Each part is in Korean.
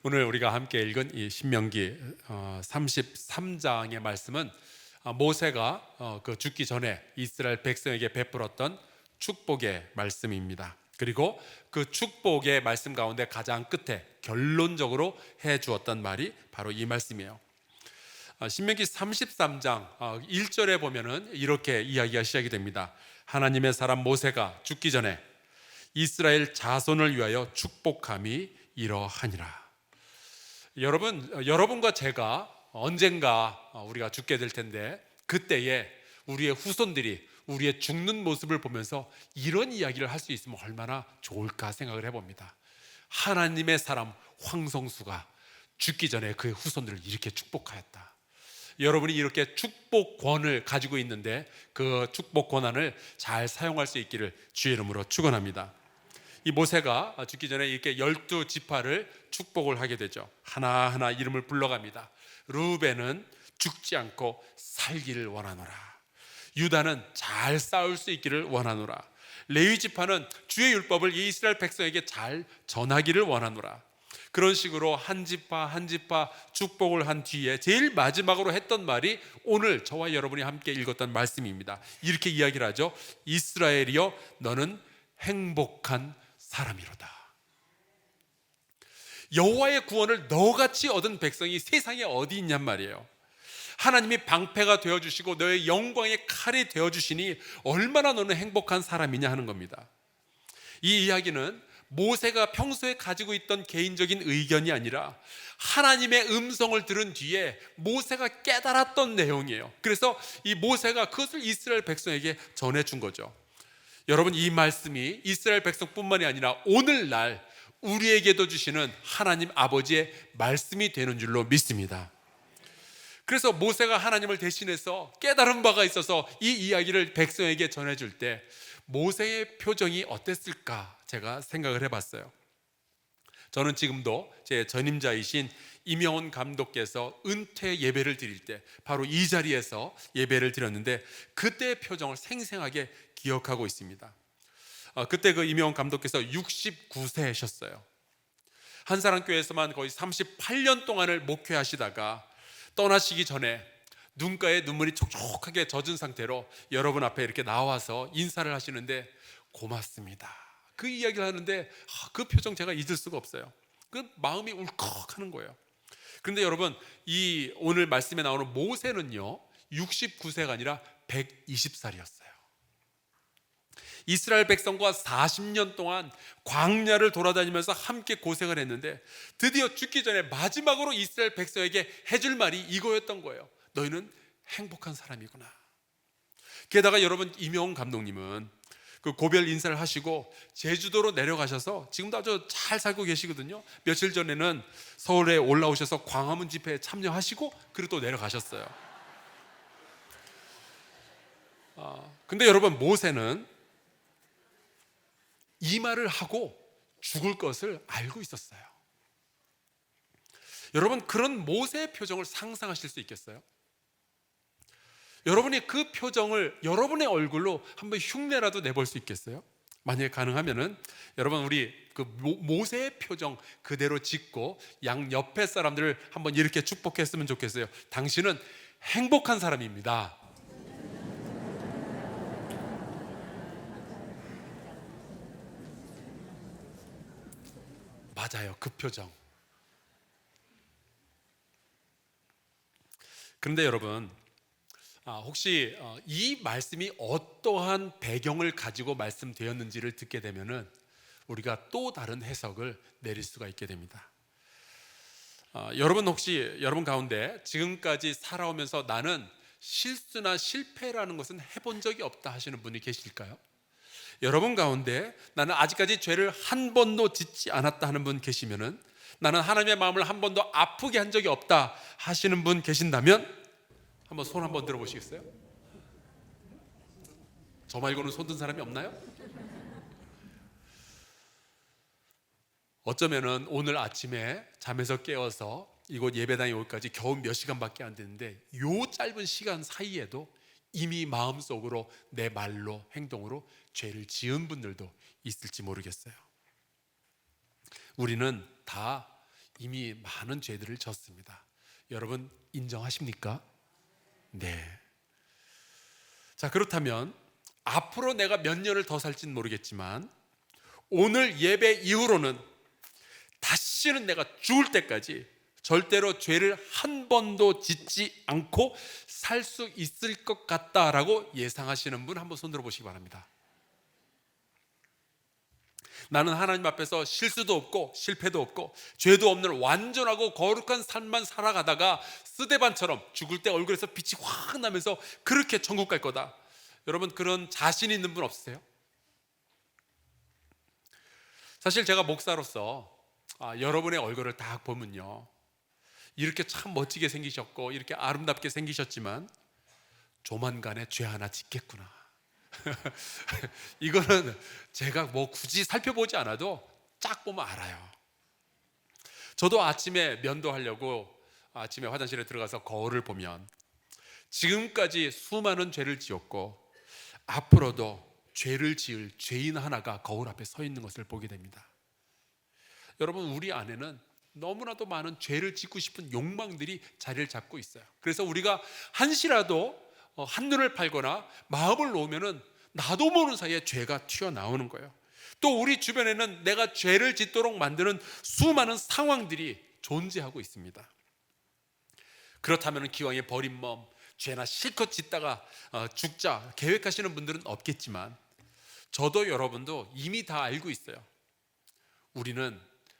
오늘 우리가 함께 읽은 이 신명기 33장의 말씀은 모세가 그 죽기 전에 이스라엘 백성에게 베풀었던 축복의 말씀입니다. 그리고 그 축복의 말씀 가운데 가장 끝에 결론적으로 해주었던 말이 바로 이 말씀이에요. 신명기 33장 1절에 보면은 이렇게 이야기가 시작이 됩니다. 하나님의 사람 모세가 죽기 전에 이스라엘 자손을 위하여 축복함이 이러하니라. 여러분과 제가 언젠가 우리가 죽게 될 텐데, 그때에 우리의 후손들이 우리의 죽는 모습을 보면서 이런 이야기를 할 수 있으면 얼마나 좋을까 생각을 해봅니다. 하나님의 사람 황성수가 죽기 전에 그의 후손들을 이렇게 축복하였다. 여러분이 이렇게 축복권을 가지고 있는데 그 축복 권한을 잘 사용할 수 있기를 주의 이름으로 축원합니다. 이 모세가 죽기 전에 이렇게 12지파를 축복을 하게 되죠. 하나하나 이름을 불러갑니다. 르우벤은 죽지 않고 살기를 원하노라. 유다는 잘 싸울 수 있기를 원하노라. 레위 지파는 주의 율법을 이스라엘 백성에게 잘 전하기를 원하노라. 그런 식으로 한 지파 한 지파 축복을 한 뒤에 제일 마지막으로 했던 말이 오늘 저와 여러분이 함께 읽었던 말씀입니다. 이렇게 이야기를 하죠. 이스라엘이여 너는 행복한 사람이로다. 여호와의 구원을 너같이 얻은 백성이 세상에 어디 있냔 말이에요. 하나님이 방패가 되어주시고 너의 영광의 칼이 되어주시니 얼마나 너는 행복한 사람이냐 하는 겁니다. 이 이야기는 모세가 평소에 가지고 있던 개인적인 의견이 아니라 하나님의 음성을 들은 뒤에 모세가 깨달았던 내용이에요. 그래서 이 모세가 그것을 이스라엘 백성에게 전해준 거죠. 여러분, 이 말씀이 이스라엘 백성뿐만이 아니라 오늘날 우리에게도 주시는 하나님 아버지의 말씀이 되는 줄로 믿습니다. 그래서 모세가 하나님을 대신해서 깨달은 바가 있어서 이 이야기를 백성에게 전해줄 때 모세의 표정이 어땠을까 제가 생각을 해봤어요. 저는 지금도 제 전임자이신 임영훈 감독께서 은퇴 예배를 드릴 때 바로 이 자리에서 예배를 드렸는데 그때의 표정을 생생하게 기억하고 있습니다. 그때 그 임영훈 감독께서 69세셨어요. 한사랑교회에서만 거의 38년 동안을 목회하시다가 떠나시기 전에 눈가에 눈물이 촉촉하게 젖은 상태로 여러분 앞에 이렇게 나와서 인사를 하시는데 고맙습니다. 그 이야기를 하는데 그 표정 제가 잊을 수가 없어요. 그 마음이 울컥하는 거예요. 그런데 여러분, 이 오늘 말씀에 나오는 모세는요 69세가 아니라 120살이었어요. 이스라엘 백성과 40년 동안 광야를 돌아다니면서 함께 고생을 했는데 드디어 죽기 전에 마지막으로 이스라엘 백성에게 해줄 말이 이거였던 거예요. 너희는 행복한 사람이구나. 게다가 여러분, 임영웅 감독님은 그 고별 인사를 하시고 제주도로 내려가셔서 지금도 아주 잘 살고 계시거든요. 며칠 전에는 서울에 올라오셔서 광화문 집회에 참여하시고 그리고 또 내려가셨어요. 근데 여러분, 모세는 이 말을 하고 죽을 것을 알고 있었어요. 여러분, 그런 모세의 표정을 상상하실 수 있겠어요? 여러분이 그 표정을 여러분의 얼굴로 한번 흉내라도 내볼 수 있겠어요? 만약에 가능하면은 여러분, 우리 그 모세의 표정 그대로 짓고 양 옆에 사람들을 한번 이렇게 축복했으면 좋겠어요. 당신은 행복한 사람입니다. 맞아요, 그 표정. 그런데 여러분, 혹시 이 말씀이 어떠한 배경을 가지고 말씀되었는지를 듣게 되면은 우리가 또 다른 해석을 내릴 수가 있게 됩니다. 여러분, 혹시 여러분 가운데 지금까지 살아오면서 나는 실수나 실패라는 것은 해본 적이 없다 하시는 분이 계실까요? 여러분 가운데 나는 아직까지 죄를 한 번도 짓지 않았다 하는 분 계시면은, 나는 하나님의 마음을 한 번도 아프게 한 적이 없다 하시는 분 계신다면 한번 손 한번 들어보시겠어요? 저 말고는 손 든 사람이 없나요? 어쩌면은 오늘 아침에 잠에서 깨어서 이곳 예배당에 오기까지 겨우 몇 시간밖에 안 됐는데 요 짧은 시간 사이에도 이미 마음속으로 내 말로 행동으로 죄를 지은 분들도 있을지 모르겠어요. 우리는 다 이미 많은 죄들을 졌습니다. 여러분 인정하십니까? 네. 자, 그렇다면 앞으로 내가 몇 년을 더 살지는 모르겠지만 오늘 예배 이후로는 다시는 내가 죽을 때까지 절대로 죄를 한 번도 짓지 않고 살 수 있을 것 같다라고 예상하시는 분 한번 손 들어보시기 바랍니다. 나는 하나님 앞에서 실수도 없고 실패도 없고 죄도 없는 완전하고 거룩한 삶만 살아가다가 스데반처럼 죽을 때 얼굴에서 빛이 확 나면서 그렇게 천국 갈 거다. 여러분 그런 자신 있는 분 없으세요? 사실 제가 목사로서 여러분의 얼굴을 딱 보면요, 이렇게 참 멋지게 생기셨고 이렇게 아름답게 생기셨지만 조만간에 죄 하나 짓겠구나. 이거는 제가 뭐 굳이 살펴보지 않아도 쫙 보면 알아요. 저도 아침에 면도하려고 아침에 화장실에 들어가서 거울을 보면 지금까지 수많은 죄를 지었고 앞으로도 죄를 지을 죄인 하나가 거울 앞에 서 있는 것을 보게 됩니다. 여러분 우리 안에는 너무나도 많은 죄를 짓고 싶은 욕망들이 자리를 잡고 있어요. 그래서 우리가 한시라도 한눈을 팔거나 마음을 놓으면은 나도 모르는 사이에 죄가 튀어나오는 거예요. 또 우리 주변에는 내가 죄를 짓도록 만드는 수많은 상황들이 존재하고 있습니다. 그렇다면 기왕에 버린 몸 죄나 실컷 짓다가 죽자 계획하시는 분들은 없겠지만 저도 여러분도 이미 다 알고 있어요. 우리는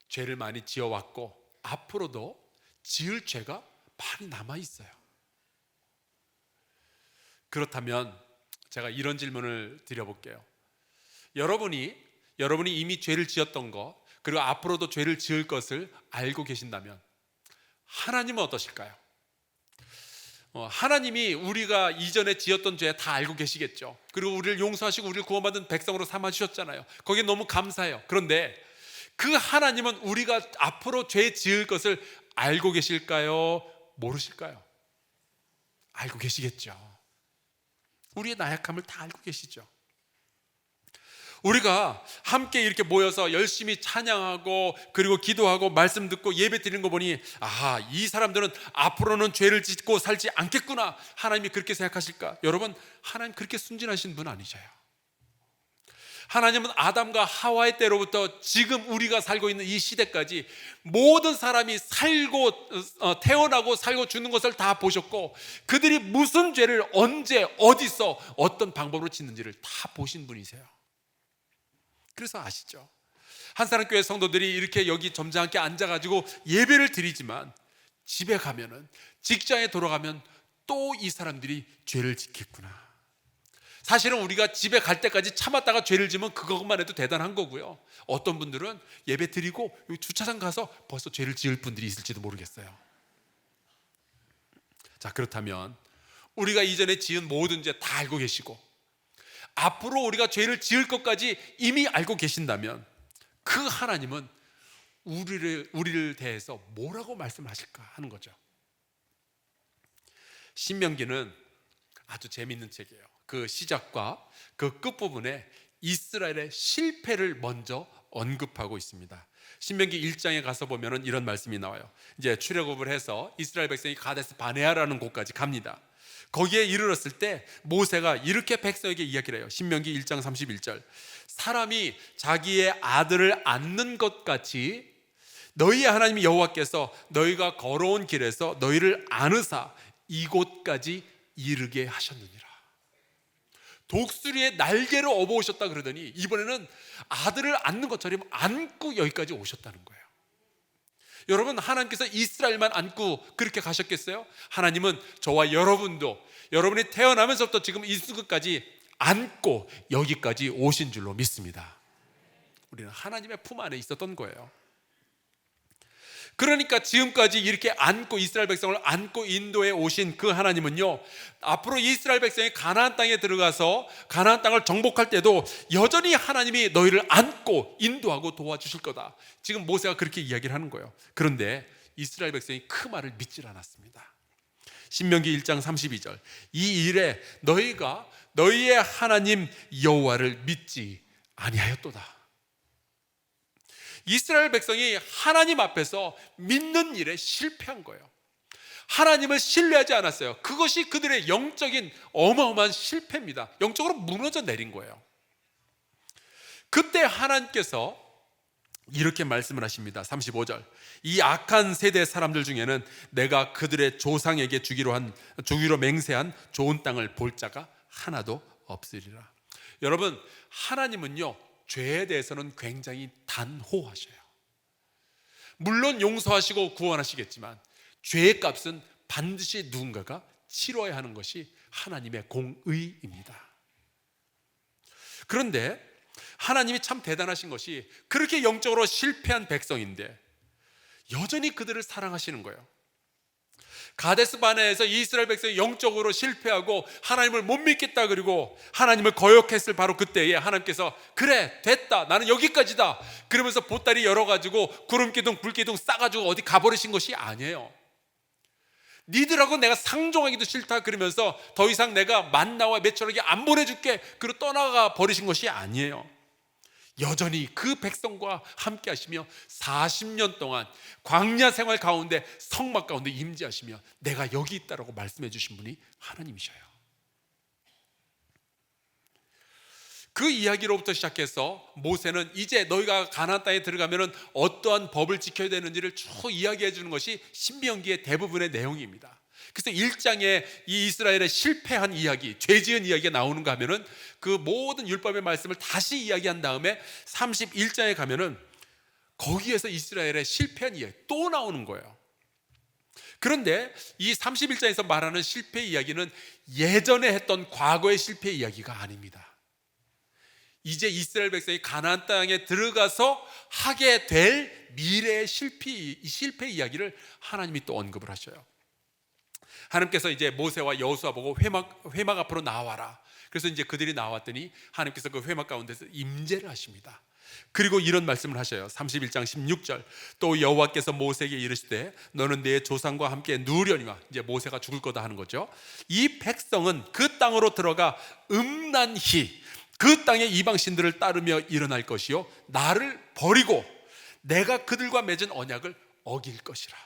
죄를 많이 지어왔고 앞으로도 지을 죄가 많이 남아있어요. 그렇다면 제가 이런 질문을 드려볼게요. 여러분이 이미 죄를 지었던 거 그리고 앞으로도 죄를 지을 것을 알고 계신다면 하나님은 어떠실까요? 하나님이 우리가 이전에 지었던 죄 다 알고 계시겠죠. 그리고 우리를 용서하시고 우리를 구원받은 백성으로 삼아주셨잖아요. 거기에 너무 감사해요. 그런데 그 하나님은 우리가 앞으로 죄 지을 것을 알고 계실까요? 모르실까요? 알고 계시겠죠. 우리의 나약함을 다 알고 계시죠. 우리가 함께 이렇게 모여서 열심히 찬양하고 그리고 기도하고 말씀 듣고 예배 드리는 거 보니 이 사람들은 앞으로는 죄를 짓고 살지 않겠구나. 하나님이 그렇게 생각하실까? 여러분 하나님 그렇게 순진하신 분 아니셔요. 하나님은 아담과 하와의 때로부터 지금 우리가 살고 있는 이 시대까지 모든 사람이 태어나고 살고 죽는 것을 다 보셨고 그들이 무슨 죄를 언제 어디서 어떤 방법으로 짓는지를 다 보신 분이세요. 그래서 아시죠? 한사람교회 성도들이 이렇게 여기 점잖게 앉아가지고 예배를 드리지만 집에 가면은 직장에 돌아가면 또 이 사람들이 죄를 짓겠구나. 사실은 우리가 집에 갈 때까지 참았다가 죄를 지면 그것만 해도 대단한 거고요. 어떤 분들은 예배 드리고 여기 주차장 가서 벌써 죄를 지을 분들이 있을지도 모르겠어요. 자, 그렇다면 우리가 이전에 지은 모든 죄 다 알고 계시고 앞으로 우리가 죄를 지을 것까지 이미 알고 계신다면 그 하나님은 우리를 대해서 뭐라고 말씀하실까 하는 거죠. 신명기는 아주 재미있는 책이에요. 그 시작과 그 끝부분에 이스라엘의 실패를 먼저 언급하고 있습니다. 신명기 1장에 가서 보면은 이런 말씀이 나와요. 이제 출애굽을 해서 이스라엘 백성이 가데스 바네아라는 곳까지 갑니다. 거기에 이르렀을 때 모세가 이렇게 백성에게 이야기를 해요. 신명기 1장 31절. 사람이 자기의 아들을 안는 것 같이 너희의 하나님 여호와께서 너희가 걸어온 길에서 너희를 안으사 이곳까지 이르게 하셨느니라. 독수리의 날개를 업어오셨다 그러더니 이번에는 아들을 안는 것처럼 안고 여기까지 오셨다는 거예요. 여러분 하나님께서 이스라엘만 안고 그렇게 가셨겠어요? 하나님은 저와 여러분도 여러분이 태어나면서부터 지금 이 순간까지 안고 여기까지 오신 줄로 믿습니다. 우리는 하나님의 품 안에 있었던 거예요. 그러니까 지금까지 이렇게 안고 이스라엘 백성을 안고 인도에 오신 그 하나님은요, 앞으로 이스라엘 백성이 가나안 땅에 들어가서 가나안 땅을 정복할 때도 여전히 하나님이 너희를 안고 인도하고 도와주실 거다. 지금 모세가 그렇게 이야기를 하는 거예요. 그런데 이스라엘 백성이 그 말을 믿질 않았습니다. 신명기 1장 32절. 이 일에 너희가 너희의 하나님 여호와를 믿지 아니하였도다. 이스라엘 백성이 하나님 앞에서 믿는 일에 실패한 거예요. 하나님을 신뢰하지 않았어요. 그것이 그들의 영적인 어마어마한 실패입니다. 영적으로 무너져 내린 거예요. 그때 하나님께서 이렇게 말씀을 하십니다. 35절. 이 악한 세대 사람들 중에는 내가 그들의 조상에게 주기로 맹세한 좋은 땅을 볼 자가 하나도 없으리라. 여러분, 하나님은요, 죄에 대해서는 굉장히 단호하셔요. 물론 용서하시고 구원하시겠지만 죄의 값은 반드시 누군가가 치러야 하는 것이 하나님의 공의입니다. 그런데 하나님이 참 대단하신 것이 그렇게 영적으로 실패한 백성인데 여전히 그들을 사랑하시는 거예요. 가데스 바네에서 이스라엘 백성이 영적으로 실패하고 하나님을 못 믿겠다 그리고 하나님을 거역했을 바로 그때에 하나님께서 그래 됐다 나는 여기까지다 그러면서 보따리 열어가지고 구름기둥 불기둥 싸가지고 어디 가버리신 것이 아니에요. 니들하고 내가 상종하기도 싫다 그러면서 더 이상 내가 만나와 메추라기 안 보내줄게 그리고 떠나가 버리신 것이 아니에요. 여전히 그 백성과 함께 하시며 40년 동안 광야 생활 가운데 성막 가운데 임재하시며 내가 여기 있다라고 말씀해 주신 분이 하나님이셔요. 그 이야기로부터 시작해서 모세는 이제 너희가 가나안 땅에 들어가면 어떠한 법을 지켜야 되는지를 쭉 이야기해 주는 것이 신명기의 대부분의 내용입니다. 그래서 1장에 이 이스라엘의 실패한 이야기, 죄 지은 이야기가 나오는가 하면은 그 모든 율법의 말씀을 다시 이야기한 다음에 31장에 가면은 거기에서 이스라엘의 실패한 이야기 또 나오는 거예요. 그런데 이 31장에서 말하는 실패 이야기는 예전에 했던 과거의 실패 이야기가 아닙니다. 이제 이스라엘 백성이 가나안 땅에 들어가서 하게 될 미래의 실패 이야기를 하나님이 또 언급을 하셔요. 하나님께서 이제 모세와 여호수아 보고 회막 앞으로 나와라. 그래서 이제 그들이 나왔더니 하나님께서 그 회막 가운데서 임재를 하십니다. 그리고 이런 말씀을 하셔요. 31장 16절. 또 여호와께서 모세에게 이르시되 너는 내 조상과 함께 누우려니와, 이제 모세가 죽을 거다 하는 거죠. 이 백성은 그 땅으로 들어가 음란히 그 땅의 이방 신들을 따르며 일어날 것이요 나를 버리고 내가 그들과 맺은 언약을 어길 것이라.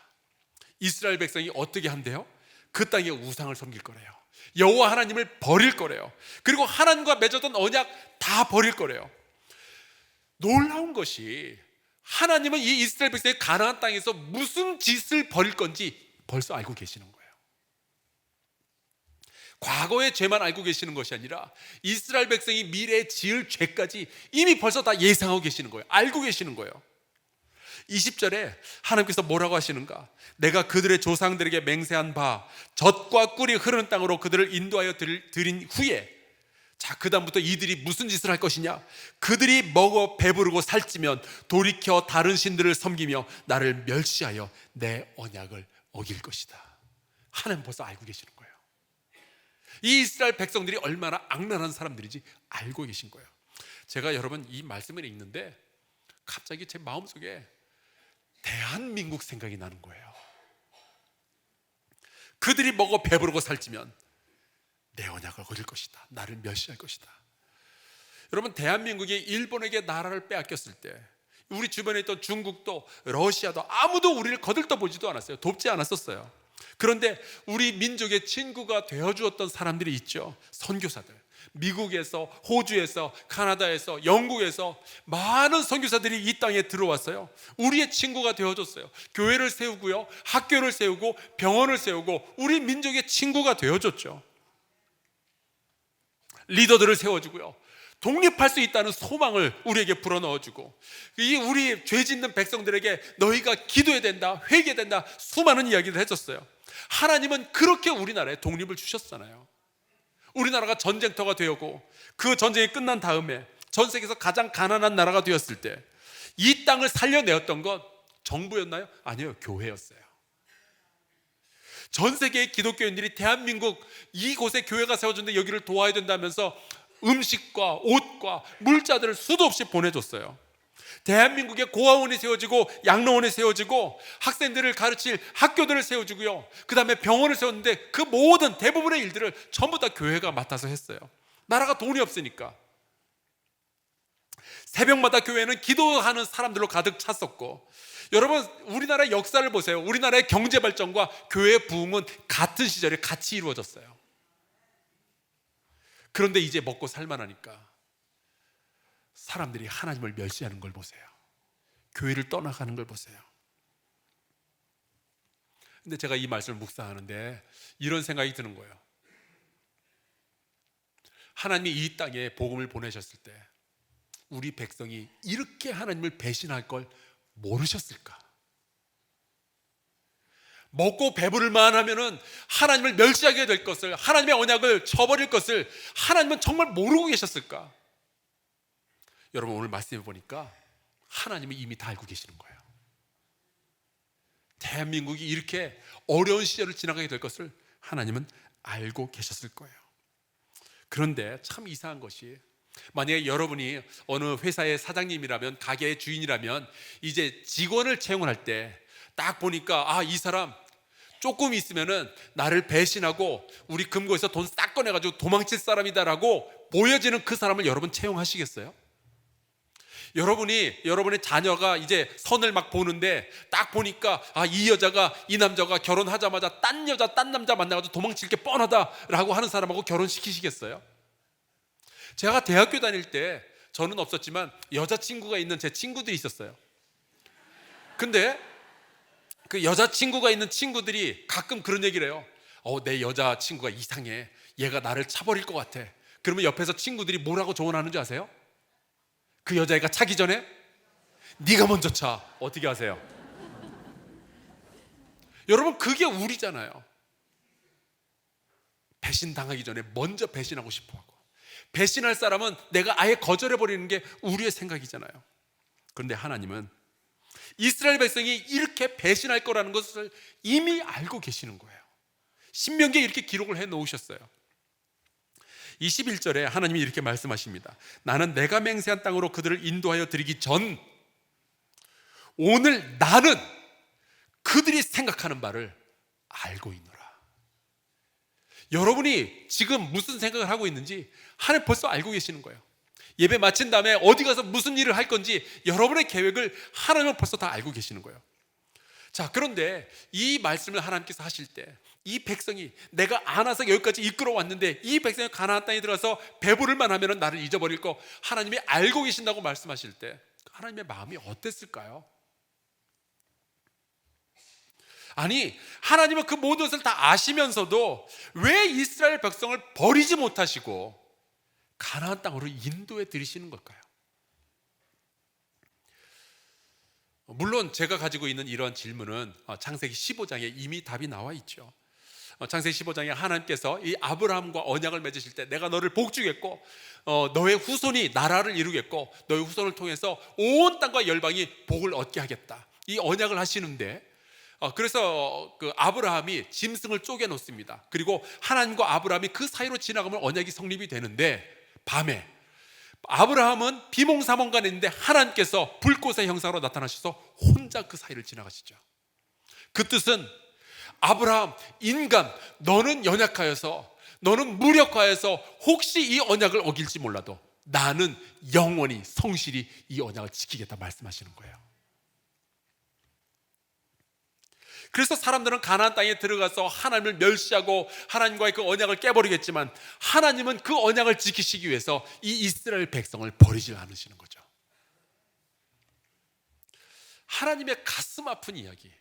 이스라엘 백성이 어떻게 한대요? 그 땅에 우상을 섬길 거래요. 여호와 하나님을 버릴 거래요. 그리고 하나님과 맺었던 언약 다 버릴 거래요. 놀라운 것이 하나님은 이 이스라엘 백성이 가나안 땅에서 무슨 짓을 벌일 건지 벌써 알고 계시는 거예요. 과거의 죄만 알고 계시는 것이 아니라 이스라엘 백성이 미래에 지을 죄까지 이미 벌써 다 예상하고 계시는 거예요. 알고 계시는 거예요. 20절에 하나님께서 뭐라고 하시는가? 내가 그들의 조상들에게 맹세한 바 젖과 꿀이 흐르는 땅으로 그들을 인도하여 드린 후에, 자, 그 다음부터 이들이 무슨 짓을 할 것이냐? 그들이 먹어 배부르고 살찌면 돌이켜 다른 신들을 섬기며 나를 멸시하여 내 언약을 어길 것이다. 하나님 벌써 알고 계시는 거예요. 이 이스라엘 백성들이 얼마나 악랄한 사람들인지 알고 계신 거예요. 제가 여러분 이 말씀을 읽는데 갑자기 제 마음속에 대한민국 생각이 나는 거예요. 그들이 먹어 배부르고 살찌면 내 언약을 어길 것이다. 나를 멸시할 것이다. 여러분, 대한민국이 일본에게 나라를 빼앗겼을 때 우리 주변에 있던 중국도 러시아도 아무도 우리를 거들떠보지도 않았어요. 돕지 않았었어요. 그런데 우리 민족의 친구가 되어주었던 사람들이 있죠. 선교사들. 미국에서, 호주에서, 카나다에서, 영국에서 많은 선교사들이 이 땅에 들어왔어요. 우리의 친구가 되어줬어요. 교회를 세우고요, 학교를 세우고 병원을 세우고 우리 민족의 친구가 되어줬죠. 리더들을 세워주고요, 독립할 수 있다는 소망을 우리에게 불어넣어주고, 이 우리 죄 짓는 백성들에게 너희가 기도해야 된다, 회개해야 된다, 수많은 이야기를 해줬어요. 하나님은 그렇게 우리나라에 독립을 주셨잖아요. 우리나라가 전쟁터가 되었고 그 전쟁이 끝난 다음에 전 세계에서 가장 가난한 나라가 되었을 때 이 땅을 살려내었던 것 정부였나요? 아니요, 교회였어요. 전 세계의 기독교인들이 대한민국 이곳에 교회가 세워졌는데 여기를 도와야 된다면서 음식과 옷과 물자들을 수도 없이 보내줬어요. 대한민국에 고아원이 세워지고 양로원이 세워지고 학생들을 가르칠 학교들을 세워주고요, 그 다음에 병원을 세웠는데 그 모든 대부분의 일들을 전부 다 교회가 맡아서 했어요. 나라가 돈이 없으니까. 새벽마다 교회는 기도하는 사람들로 가득 찼었고, 여러분 우리나라의 역사를 보세요. 우리나라의 경제 발전과 교회의 부흥은 같은 시절에 같이 이루어졌어요. 그런데 이제 먹고 살만하니까 사람들이 하나님을 멸시하는 걸 보세요. 교회를 떠나가는 걸 보세요. 근데 제가 이 말씀을 묵상하는데 이런 생각이 드는 거예요. 하나님이 이 땅에 복음을 보내셨을 때 우리 백성이 이렇게 하나님을 배신할 걸 모르셨을까? 먹고 배부를만 하면은 하나님을 멸시하게 될 것을, 하나님의 언약을 저버릴 것을 하나님은 정말 모르고 계셨을까? 여러분 오늘 말씀해 보니까 하나님은 이미 다 알고 계시는 거예요. 대한민국이 이렇게 어려운 시절을 지나가게 될 것을 하나님은 알고 계셨을 거예요. 그런데 참 이상한 것이, 만약에 여러분이 어느 회사의 사장님이라면, 가게의 주인이라면 이제 직원을 채용을 할 때 딱 보니까 아, 이 사람 조금 있으면은 나를 배신하고 우리 금고에서 돈 싹 꺼내가지고 도망칠 사람이다라고 보여지는 그 사람을 여러분 채용하시겠어요? 여러분의 자녀가 이제 선을 막 보는데 딱 보니까 아, 이 여자가, 이 남자가 결혼하자마자 딴 여자, 딴 남자 만나가지고 도망칠 게 뻔하다라고 하는 사람하고 결혼시키시겠어요? 제가 대학교 다닐 때 저는 없었지만 여자친구가 있는 제 친구들이 있었어요. 근데 그 여자친구가 있는 친구들이 가끔 그런 얘기를 해요. 내 여자친구가 이상해, 얘가 나를 차버릴 것 같아. 그러면 옆에서 친구들이 뭐라고 조언하는 줄 아세요? 그 여자애가 차기 전에 네가 먼저 차. 어떻게 하세요? 여러분 그게 우리잖아요. 배신당하기 전에 먼저 배신하고 싶어하고, 배신할 사람은 내가 아예 거절해버리는 게 우리의 생각이잖아요. 그런데 하나님은 이스라엘 백성이 이렇게 배신할 거라는 것을 이미 알고 계시는 거예요. 신명기에 이렇게 기록을 해 놓으셨어요. 21절에 하나님이 이렇게 말씀하십니다. 나는 내가 맹세한 땅으로 그들을 인도하여 드리기 전 오늘 나는 그들이 생각하는 바를 알고 있노라. 여러분이 지금 무슨 생각을 하고 있는지 하나님 벌써 알고 계시는 거예요. 예배 마친 다음에 어디 가서 무슨 일을 할 건지 여러분의 계획을 하나님은 벌써 다 알고 계시는 거예요. 자, 그런데 이 말씀을 하나님께서 하실 때 이 백성이 내가 안아서 여기까지 이끌어 왔는데 이 백성이 가나안 땅에 들어가서 배부를만 하면 나를 잊어버릴 거 하나님이 알고 계신다고 말씀하실 때 하나님의 마음이 어땠을까요? 아니, 하나님은 그 모든 것을 다 아시면서도 왜 이스라엘 백성을 버리지 못하시고 가나안 땅으로 인도해 드리시는 걸까요? 물론 제가 가지고 있는 이런 질문은 창세기 15장에 이미 답이 나와 있죠. 창세기 15장에 하나님께서 이 아브라함과 언약을 맺으실 때 내가 너를 복주겠고 너의 후손이 나라를 이루겠고 너의 후손을 통해서 온 땅과 열방이 복을 얻게 하겠다, 이 언약을 하시는데 그래서 그 아브라함이 짐승을 쪼개 놓습니다. 그리고 하나님과 아브라함이 그 사이로 지나가면 언약이 성립이 되는데, 밤에 아브라함은 비몽사몽간에 있는데 하나님께서 불꽃의 형상으로 나타나셔서 혼자 그 사이를 지나가시죠. 그 뜻은 아브라함, 인간, 너는 연약하여서, 너는 무력하여서 혹시 이 언약을 어길지 몰라도 나는 영원히 성실히 이 언약을 지키겠다 말씀하시는 거예요. 그래서 사람들은 가나안 땅에 들어가서 하나님을 멸시하고 하나님과의 그 언약을 깨버리겠지만 하나님은 그 언약을 지키시기 위해서 이 이스라엘 백성을 버리지 않으시는 거죠. 하나님의 가슴 아픈 이야기,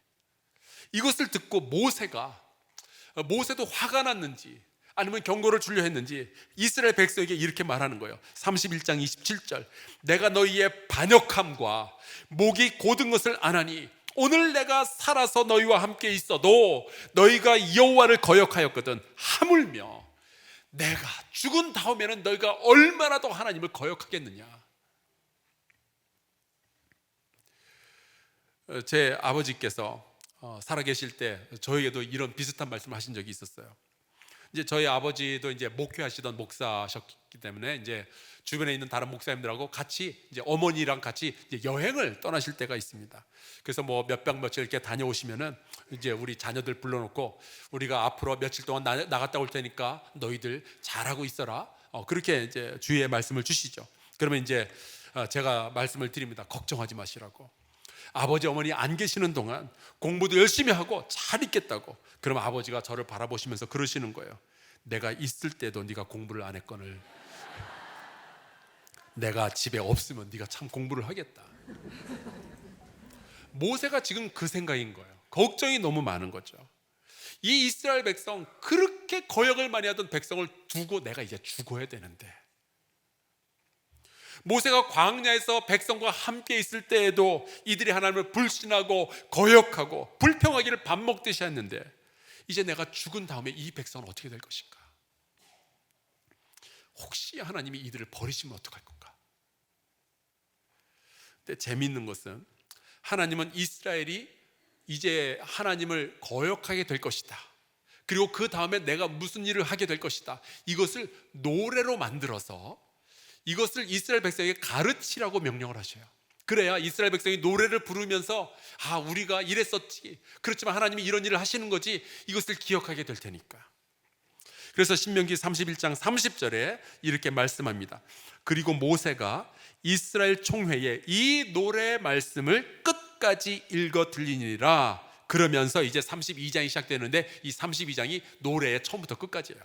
이것을 듣고 모세도 화가 났는지 아니면 경고를 주려 했는지 이스라엘 백성에게 이렇게 말하는 거예요. 31장 27절, 내가 너희의 반역함과 목이 곧은 것을 아나니 오늘 내가 살아서 너희와 함께 있어도 너희가 여호와를 거역하였거든. 하물며 내가 죽은 다음에는 너희가 얼마나 더 하나님을 거역하겠느냐. 제 아버지께서 살아계실 때 저에게도 이런 비슷한 말씀을 하신 적이 있었어요. 이제 저희 아버지도 이제 목회하시던 목사셨기 때문에 이제 주변에 있는 다른 목사님들하고 같이 이제 어머니랑 같이 이제 여행을 떠나실 때가 있습니다. 그래서 뭐 몇 박 며칠 이렇게 다녀오시면은 이제 우리 자녀들 불러놓고 우리가 앞으로 며칠 동안 나갔다 올 테니까 너희들 잘하고 있어라. 그렇게 이제 주의의 말씀을 주시죠. 그러면 이제 제가 말씀을 드립니다. 걱정하지 마시라고. 아버지 어머니 안 계시는 동안 공부도 열심히 하고 잘 있겠다고. 그럼 아버지가 저를 바라보시면서 그러시는 거예요. 내가 있을 때도 네가 공부를 안 했거늘 내가 집에 없으면 네가 참 공부를 하겠다. 모세가 지금 그 생각인 거예요. 걱정이 너무 많은 거죠. 이 이스라엘 백성, 그렇게 거역을 많이 하던 백성을 두고 내가 이제 죽어야 되는데, 모세가 광야에서 백성과 함께 있을 때에도 이들이 하나님을 불신하고 거역하고 불평하기를 밥 먹듯이 했는데, 이제 내가 죽은 다음에 이 백성은 어떻게 될 것인가? 혹시 하나님이 이들을 버리시면 어떡할 건가? 근데 재미있는 것은 하나님은 이스라엘이 이제 하나님을 거역하게 될 것이다, 그리고 그 다음에 내가 무슨 일을 하게 될 것이다, 이것을 노래로 만들어서 이것을 이스라엘 백성에게 가르치라고 명령을 하셔요. 그래야 이스라엘 백성이 노래를 부르면서 우리가 이랬었지, 그렇지만 하나님이 이런 일을 하시는 거지, 이것을 기억하게 될 테니까. 그래서 신명기 31장 30절에 이렇게 말씀합니다. 그리고 모세가 이스라엘 총회에 이 노래의 말씀을 끝까지 읽어 들리니라. 그러면서 이제 32장이 시작되는데, 이 32장이 노래의 처음부터 끝까지예요.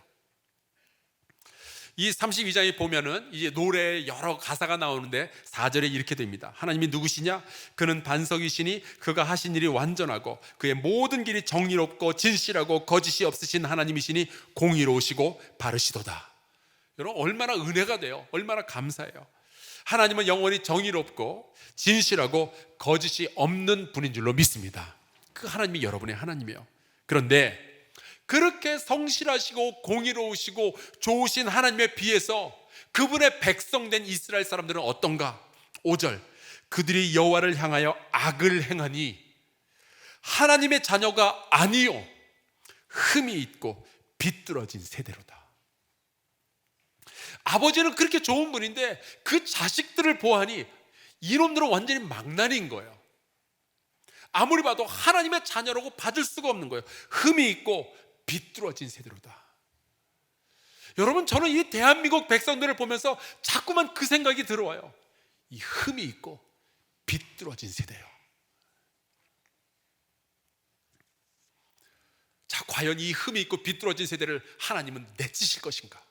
이 32장에 보면은 이제 노래의 여러 가사가 나오는데 4절에 이렇게 됩니다. 하나님이 누구시냐? 그는 반석이시니 그가 하신 일이 완전하고 그의 모든 길이 정의롭고 진실하고 거짓이 없으신 하나님이시니 공의로우시고 바르시도다. 여러분, 얼마나 은혜가 돼요. 얼마나 감사해요. 하나님은 영원히 정의롭고 진실하고 거짓이 없는 분인 줄로 믿습니다. 그 하나님이 여러분의 하나님이에요. 그런데 그렇게 성실하시고 공의로우시고 좋으신 하나님에 비해서 그분의 백성된 이스라엘 사람들은 어떤가? 5절, 그들이 여호와를 향하여 악을 행하니 하나님의 자녀가 아니요 흠이 있고 비뚤어진 세대로다. 아버지는 그렇게 좋은 분인데 그 자식들을 보아하니 이놈들은 완전히 망나니인 거예요. 아무리 봐도 하나님의 자녀라고 받을 수가 없는 거예요. 흠이 있고 비뚤어진 세대로다. 여러분, 저는 이 대한민국 백성들을 보면서 자꾸만 그 생각이 들어와요. 이 흠이 있고 비뚤어진 세대요. 자, 과연 이 흠이 있고 비뚤어진 세대를 하나님은 내치실 것인가?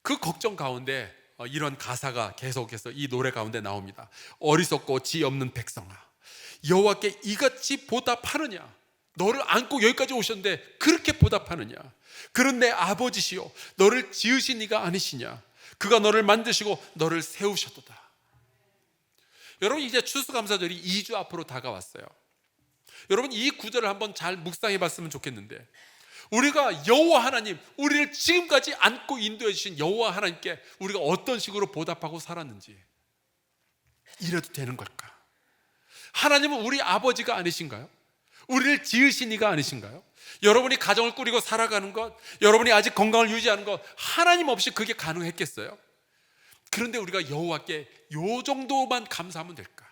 그 걱정 가운데 이런 가사가 계속해서 이 노래 가운데 나옵니다. 어리석고 지혜 없는 백성아, 여호와께 이같이 보답하느냐? 너를 안고 여기까지 오셨는데 그렇게 보답하느냐? 그런 내 아버지시요 너를 지으신 이가 아니시냐? 그가 너를 만드시고 너를 세우셨도다. 여러분, 이제 추수감사절이 2주 앞으로 다가왔어요. 여러분, 이 구절을 한번 잘 묵상해 봤으면 좋겠는데, 우리가 여호와 하나님, 우리를 지금까지 안고 인도해 주신 여호와 하나님께 우리가 어떤 식으로 보답하고 살았는지, 이래도 되는 걸까? 하나님은 우리 아버지가 아니신가요? 우리를 지으신 이가 아니신가요? 여러분이 가정을 꾸리고 살아가는 것, 여러분이 아직 건강을 유지하는 것, 하나님 없이 그게 가능했겠어요? 그런데 우리가 여호와께 요 정도만 감사하면 될까?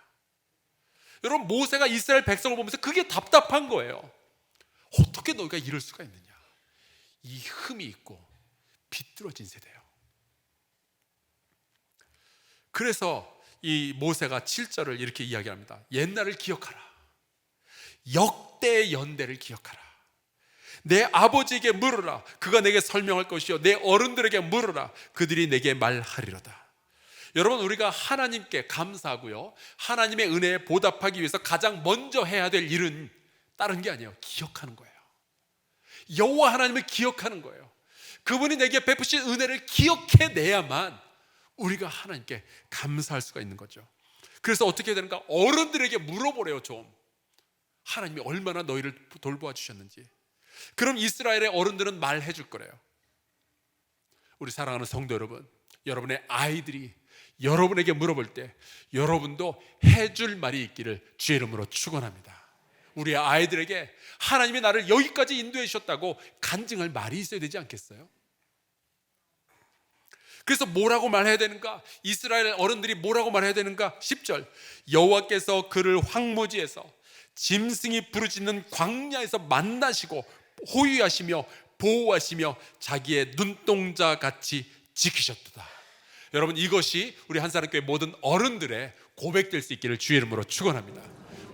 여러분, 모세가 이스라엘 백성을 보면서 그게 답답한 거예요. 어떻게 너희가 이럴 수가 있느냐? 이 흠이 있고 비뚤어진 세대예요. 그래서 이 모세가 7절을 이렇게 이야기합니다. 옛날을 기억하라. 역대의 연대를 기억하라. 내 아버지에게 물으라. 그가 내게 설명할 것이요 내 어른들에게 물으라. 그들이 내게 말하리로다. 여러분, 우리가 하나님께 감사하고요, 하나님의 은혜에 보답하기 위해서 가장 먼저 해야 될 일은 다른 게 아니에요. 기억하는 거예요. 여호와 하나님을 기억하는 거예요. 그분이 내게 베푸신 은혜를 기억해내야만 우리가 하나님께 감사할 수가 있는 거죠. 그래서 어떻게 해야 되는가? 어른들에게 물어보래요. 좀 하나님이 얼마나 너희를 돌보아 주셨는지. 그럼 이스라엘의 어른들은 말해 줄 거래요. 우리 사랑하는 성도 여러분, 여러분의 아이들이 여러분에게 물어볼 때 여러분도 해줄 말이 있기를 주의 이름으로 축원합니다. 우리 아이들에게 하나님이 나를 여기까지 인도해 주셨다고 간증할 말이 있어야 되지 않겠어요? 그래서 뭐라고 말해야 되는가? 이스라엘 어른들이 뭐라고 말해야 되는가? 10절, 여호와께서 그를 황무지에서 짐승이 부르짖는 광야에서 만나시고 호위하시며 보호하시며 자기의 눈동자 같이 지키셨도다. 여러분, 이것이 우리 한사람교회 모든 어른들의 고백될 수 있기를 주의 이름으로 축원합니다.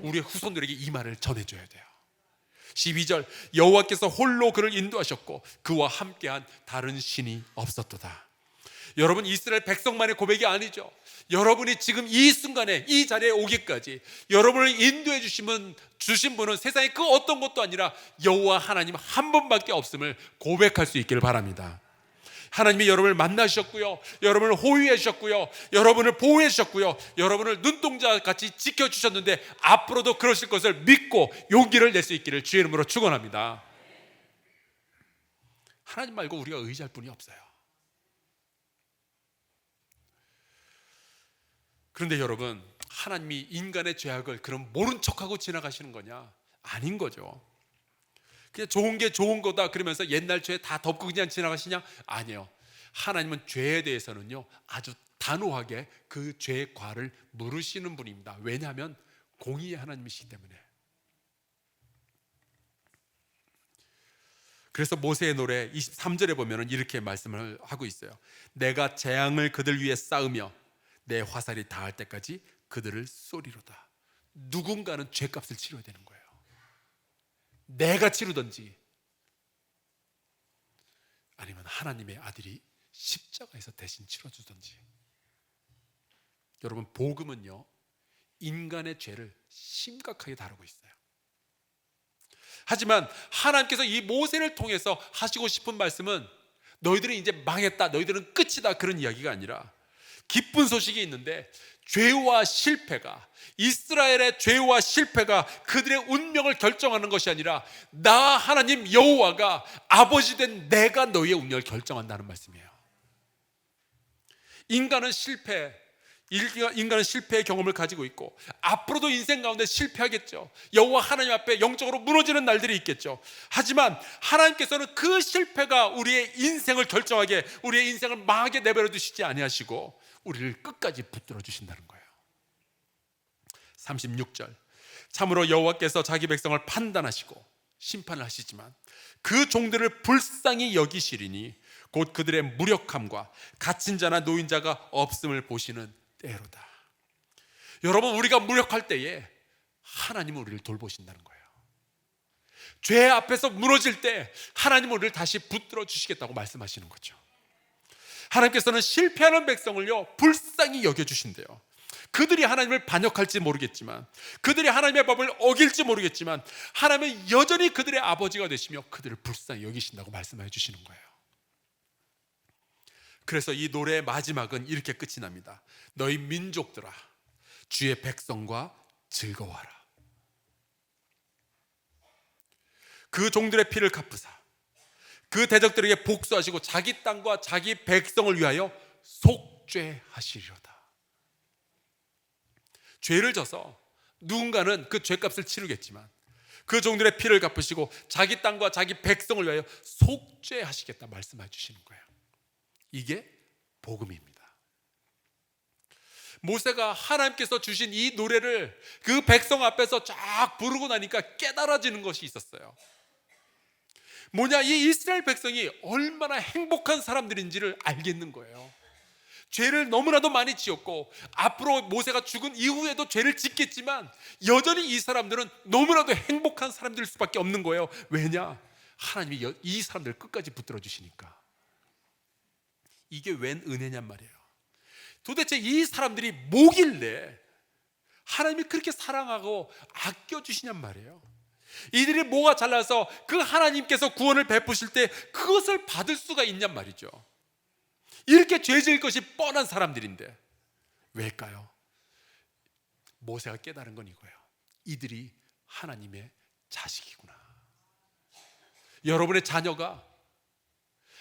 우리의 후손들에게 이 말을 전해줘야 돼요. 12절, 여호와께서 홀로 그를 인도하셨고 그와 함께한 다른 신이 없었도다. 여러분, 이스라엘 백성만의 고백이 아니죠. 여러분이 지금 이 순간에 이 자리에 오기까지 여러분을 인도해 주신 분은 세상에 그 어떤 것도 아니라 여호와 하나님 한 분밖에 없음을 고백할 수 있기를 바랍니다. 하나님이 여러분을 만나셨고요, 여러분을 호위해 주셨고요, 여러분을 보호해 주셨고요, 여러분을 눈동자같이 지켜주셨는데 앞으로도 그러실 것을 믿고 용기를 낼 수 있기를 주의 이름으로 축원합니다. 하나님 말고 우리가 의지할 분이 없어요. 그런데 여러분, 하나님이 인간의 죄악을 그럼 모른 척하고 지나가시는 거냐? 아닌 거죠. 그냥 좋은 게 좋은 거다 그러면서 옛날 죄 다 덮고 그냥 지나가시냐? 아니에요. 하나님은 죄에 대해서는요 아주 단호하게 그 죄의 과를 물으시는 분입니다. 왜냐하면 공의의 하나님이시기 때문에. 그래서 모세의 노래 23절에 보면 이렇게 말씀을 하고 있어요. 내가 재앙을 그들 위에 쌓으며 내 화살이 닿을 때까지 그들을 쏘리로다. 누군가는 죄값을 치러야 되는 거예요. 내가 치르든지 아니면 하나님의 아들이 십자가에서 대신 치러주든지. 여러분, 복음은요 인간의 죄를 심각하게 다루고 있어요. 하지만 하나님께서 이 모세를 통해서 하시고 싶은 말씀은 너희들은 이제 망했다, 너희들은 끝이다, 그런 이야기가 아니라 기쁜 소식이 있는데, 죄와 실패가, 이스라엘의 죄와 실패가 그들의 운명을 결정하는 것이 아니라 나 하나님 여호와가 아버지 된 내가 너희의 운명을 결정한다는 말씀이에요. 인간은 실패의 경험을 가지고 있고 앞으로도 인생 가운데 실패하겠죠. 여호와 하나님 앞에 영적으로 무너지는 날들이 있겠죠. 하지만 하나님께서는 그 실패가 우리의 인생을 결정하게, 우리의 인생을 망하게 내버려 두시지 아니하시고 우리를 끝까지 붙들어 주신다는 거예요. 36절, 참으로 여호와께서 자기 백성을 판단하시고 심판을 하시지만 그 종들을 불쌍히 여기시리니 곧 그들의 무력함과 갇힌 자나 노인자가 없음을 보시는 때로다. 여러분, 우리가 무력할 때에 하나님은 우리를 돌보신다는 거예요. 죄 앞에서 무너질 때 하나님은 우리를 다시 붙들어 주시겠다고 말씀하시는 거죠. 하나님께서는 실패하는 백성을요 불쌍히 여겨주신대요. 그들이 하나님을 반역할지 모르겠지만, 그들이 하나님의 법을 어길지 모르겠지만 하나님은 여전히 그들의 아버지가 되시며 그들을 불쌍히 여기신다고 말씀해 주시는 거예요. 그래서 이 노래의 마지막은 이렇게 끝이 납니다. 너희 민족들아, 주의 백성과 즐거워하라. 그 종들의 피를 갚으사 그 대적들에게 복수하시고 자기 땅과 자기 백성을 위하여 속죄하시리로다. 죄를 져서 누군가는 그 죄값을 치르겠지만 그 종들의 피를 갚으시고 자기 땅과 자기 백성을 위하여 속죄하시겠다 말씀해 주시는 거예요. 이게 복음입니다. 모세가 하나님께서 주신 이 노래를 그 백성 앞에서 쫙 부르고 나니까 깨달아지는 것이 있었어요. 뭐냐, 이 이스라엘 백성이 얼마나 행복한 사람들인지를 알겠는 거예요. 죄를 너무나도 많이 지었고 앞으로 모세가 죽은 이후에도 죄를 짓겠지만 여전히 이 사람들은 너무나도 행복한 사람들일 수밖에 없는 거예요. 왜냐? 하나님이 이 사람들을 끝까지 붙들어 주시니까. 이게 웬 은혜냔 말이에요. 도대체 이 사람들이 뭐길래 하나님이 그렇게 사랑하고 아껴주시냔 말이에요. 이들이 뭐가 잘나서 그 하나님께서 구원을 베푸실 때 그것을 받을 수가 있냔 말이죠. 이렇게 죄 지을 것이 뻔한 사람들인데 왜일까요? 모세가 깨달은 건 이거예요. 이들이 하나님의 자식이구나. 여러분의 자녀가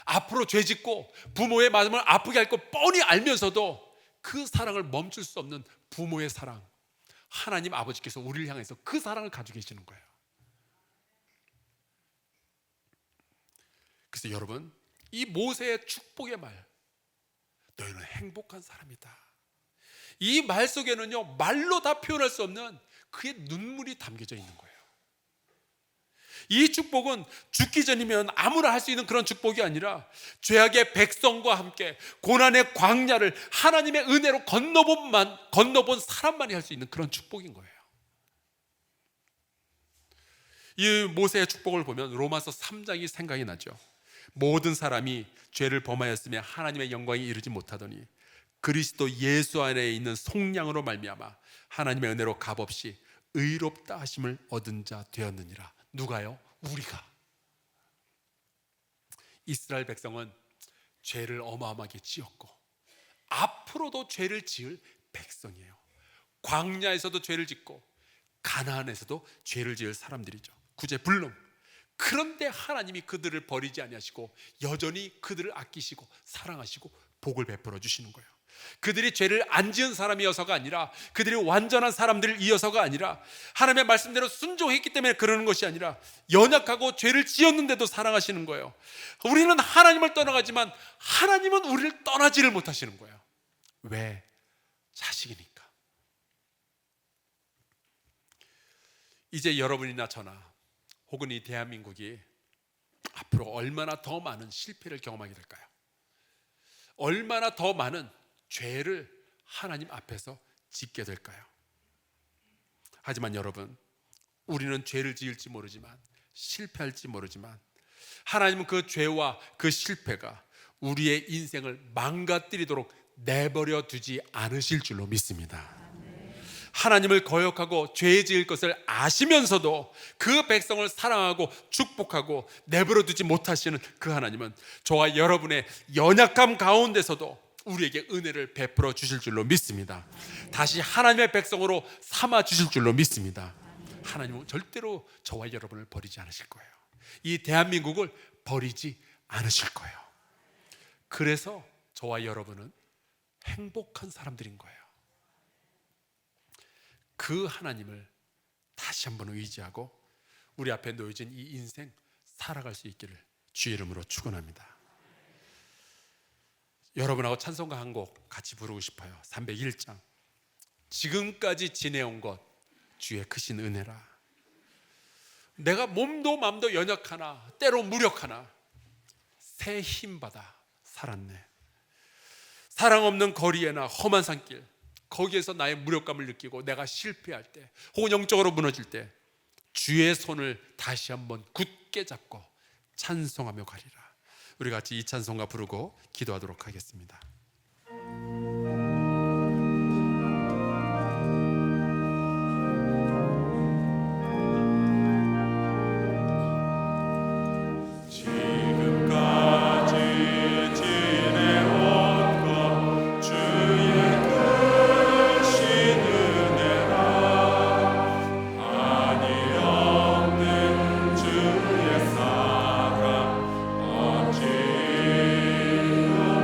앞으로 죄 짓고 부모의 마음을 아프게 할 거 뻔히 알면서도 그 사랑을 멈출 수 없는 부모의 사랑, 하나님 아버지께서 우리를 향해서 그 사랑을 가지고 계시는 거예요. 그래서 여러분, 이 모세의 축복의 말, 너희는 행복한 사람이다, 이 말 속에는요 말로 다 표현할 수 없는 그의 눈물이 담겨져 있는 거예요. 이 축복은 죽기 전이면 아무나 할 수 있는 그런 축복이 아니라 죄악의 백성과 함께 고난의 광야를 하나님의 은혜로 건너본 사람만이 할 수 있는 그런 축복인 거예요. 이 모세의 축복을 보면 로마서 3장이 생각이 나죠. 모든 사람이 죄를 범하였으며 하나님의 영광에 이르지 못하더니 그리스도 예수 안에 있는 속량으로 말미암아 하나님의 은혜로 값없이 의롭다 하심을 얻은 자 되었느니라. 누가요? 우리가. 이스라엘 백성은 죄를 어마어마하게 지었고 앞으로도 죄를 지을 백성이에요. 광야에서도 죄를 짓고 가나안에서도 죄를 지을 사람들이죠. 구제불능. 그런데 하나님이 그들을 버리지 아니하시고 여전히 그들을 아끼시고 사랑하시고 복을 베풀어 주시는 거예요. 그들이 죄를 안 지은 사람이어서가 아니라, 그들이 완전한 사람들이어서가 아니라, 하나님의 말씀대로 순종했기 때문에 그러는 것이 아니라 연약하고 죄를 지었는데도 사랑하시는 거예요. 우리는 하나님을 떠나가지만 하나님은 우리를 떠나지를 못하시는 거예요. 왜? 자식이니까. 이제 여러분이나 저나 혹은 이 대한민국이 앞으로 얼마나 더 많은 실패를 경험하게 될까요? 얼마나 더 많은 죄를 하나님 앞에서 짓게 될까요? 하지만 여러분, 우리는 죄를 지을지 모르지만, 실패할지 모르지만 하나님은 그 죄와 그 실패가 우리의 인생을 망가뜨리도록 내버려 두지 않으실 줄로 믿습니다. 하나님을 거역하고 죄 지을 것을 아시면서도 그 백성을 사랑하고 축복하고 내버려 두지 못하시는 그 하나님은 저와 여러분의 연약함 가운데서도 우리에게 은혜를 베풀어 주실 줄로 믿습니다. 다시 하나님의 백성으로 삼아 주실 줄로 믿습니다. 하나님은 절대로 저와 여러분을 버리지 않으실 거예요. 이 대한민국을 버리지 않으실 거예요. 그래서 저와 여러분은 행복한 사람들인 거예요. 그 하나님을 다시 한번 의지하고 우리 앞에 놓여진 이 인생 살아갈 수 있기를 주의 이름으로 축원합니다. 여러분하고 찬송가 한 곡 같이 부르고 싶어요. 301장. 지금까지 지내온 것 주의 크신 은혜라. 내가 몸도 맘도 연약하나 때로 무력하나 새 힘받아 살았네. 사랑 없는 거리에나 험한 산길, 거기에서 나의 무력감을 느끼고 내가 실패할 때 혹은 영적으로 무너질 때 주의 손을 다시 한번 굳게 잡고 찬송하며 가리라. 우리 같이 이 찬송가 부르고 기도하도록 하겠습니다.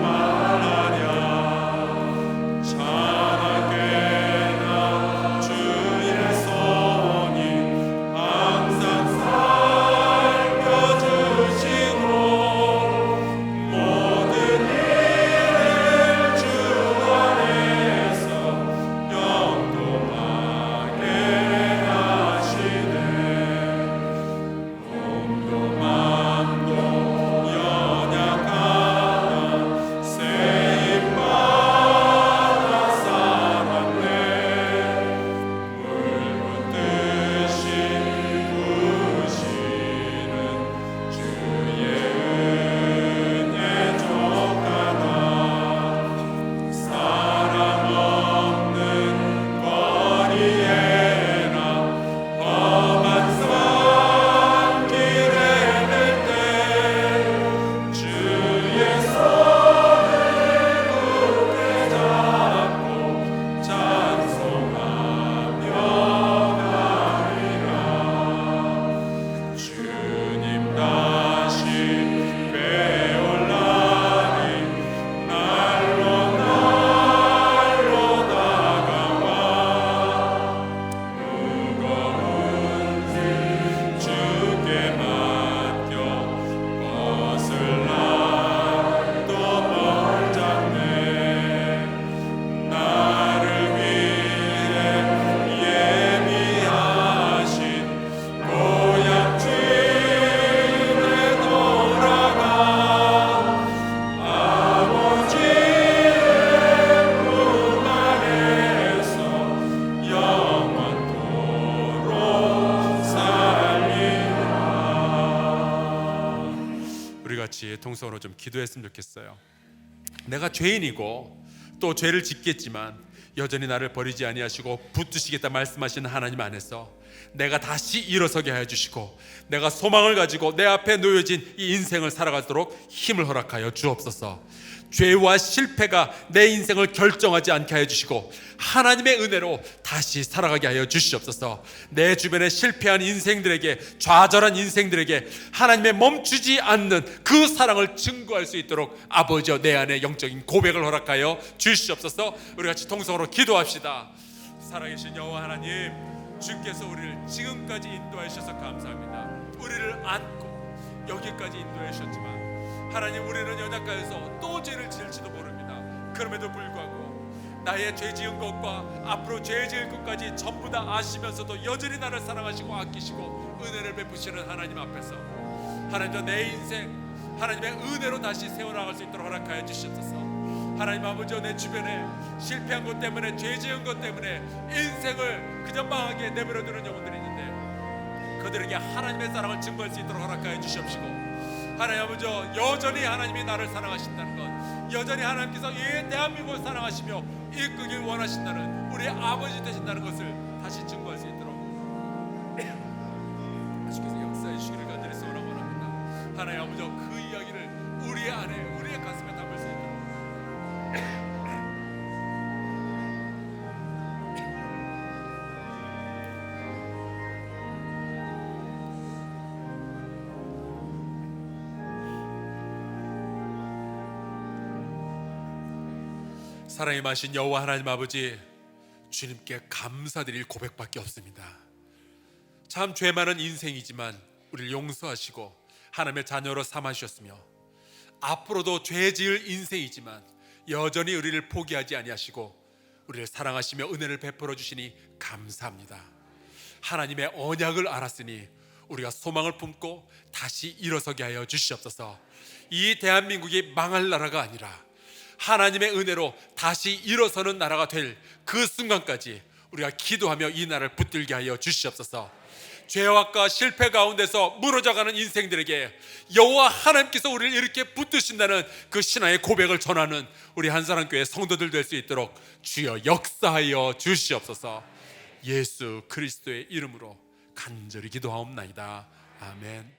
말하리 같이 통성으로 좀 기도했으면 좋겠어요. 내가 죄인이고 또 죄를 짓겠지만 여전히 나를 버리지 아니하시고 붙드시겠다 말씀하시는 하나님 안에서 내가 다시 일어서게 하여 주시고 내가 소망을 가지고 내 앞에 놓여진 이 인생을 살아가도록 힘을 허락하여 주옵소서. 죄와 실패가 내 인생을 결정하지 않게 하여 주시고 하나님의 은혜로 다시 살아가게 하여 주시옵소서. 내 주변에 실패한 인생들에게, 좌절한 인생들에게 하나님의 멈추지 않는 그 사랑을 증거할 수 있도록 아버지여 내 안에 영적인 고백을 허락하여 주시옵소서. 우리 같이 통성으로 기도합시다. 살아계신 여호와 하나님, 주께서 우리를 지금까지 인도해 주셔서 감사합니다. 우리를 안고 여기까지 인도해 주셨지만 하나님, 우리는 연약하여서 또 죄를 지을지도 모릅니다. 그럼에도 불구하고 나의 죄 지은 것과 앞으로 죄 지을 것까지 전부 다 아시면서도 여전히 나를 사랑하시고 아끼시고 은혜를 베푸시는 하나님 앞에서 하나님, 내 인생 하나님의 은혜로 다시 세워나갈 수 있도록 허락하여 주시옵소서. 하나님 아버지, 내 주변에 실패한 것 때문에, 죄 지은 것 때문에 인생을 그저 망하게 내버려두는 영혼들이 있는데 그들에게 하나님의 사랑을 증거할 수 있도록 허락하여 주시옵시고, 하나님 아버지, 여전히 하나님이 나를 사랑하신다는 것, 여전히 하나님께서 이 대한민국을 사랑하시며 이끌길 원하신다는 우리 아버지 되신다는 것을 다시 증거할 수 있도록 주께서 역사해 주시기를 간절히 소원하고 원합니다. 하나님 아버지, 그 이야기를 우리 안에, 우리의 가슴에 담을 수 있도록 사랑이 마신 여호와 하나님 아버지, 주님께 감사드릴 고백밖에 없습니다. 참 죄 많은 인생이지만 우리를 용서하시고 하나님의 자녀로 삼아주셨으며 앞으로도 죄 지을 인생이지만 여전히 우리를 포기하지 아니하시고 우리를 사랑하시며 은혜를 베풀어 주시니 감사합니다. 하나님의 언약을 알았으니 우리가 소망을 품고 다시 일어서게 하여 주시옵소서. 이 대한민국이 망할 나라가 아니라 하나님의 은혜로 다시 일어서는 나라가 될 그 순간까지 우리가 기도하며 이 나라를 붙들게 하여 주시옵소서. 죄악과 실패 가운데서 무너져가는 인생들에게 여호와 하나님께서 우리를 이렇게 붙드신다는 그 신앙의 고백을 전하는 우리 한사랑교회 성도들 될 수 있도록 주여 역사하여 주시옵소서. 예수 그리스도의 이름으로 간절히 기도하옵나이다. 아멘.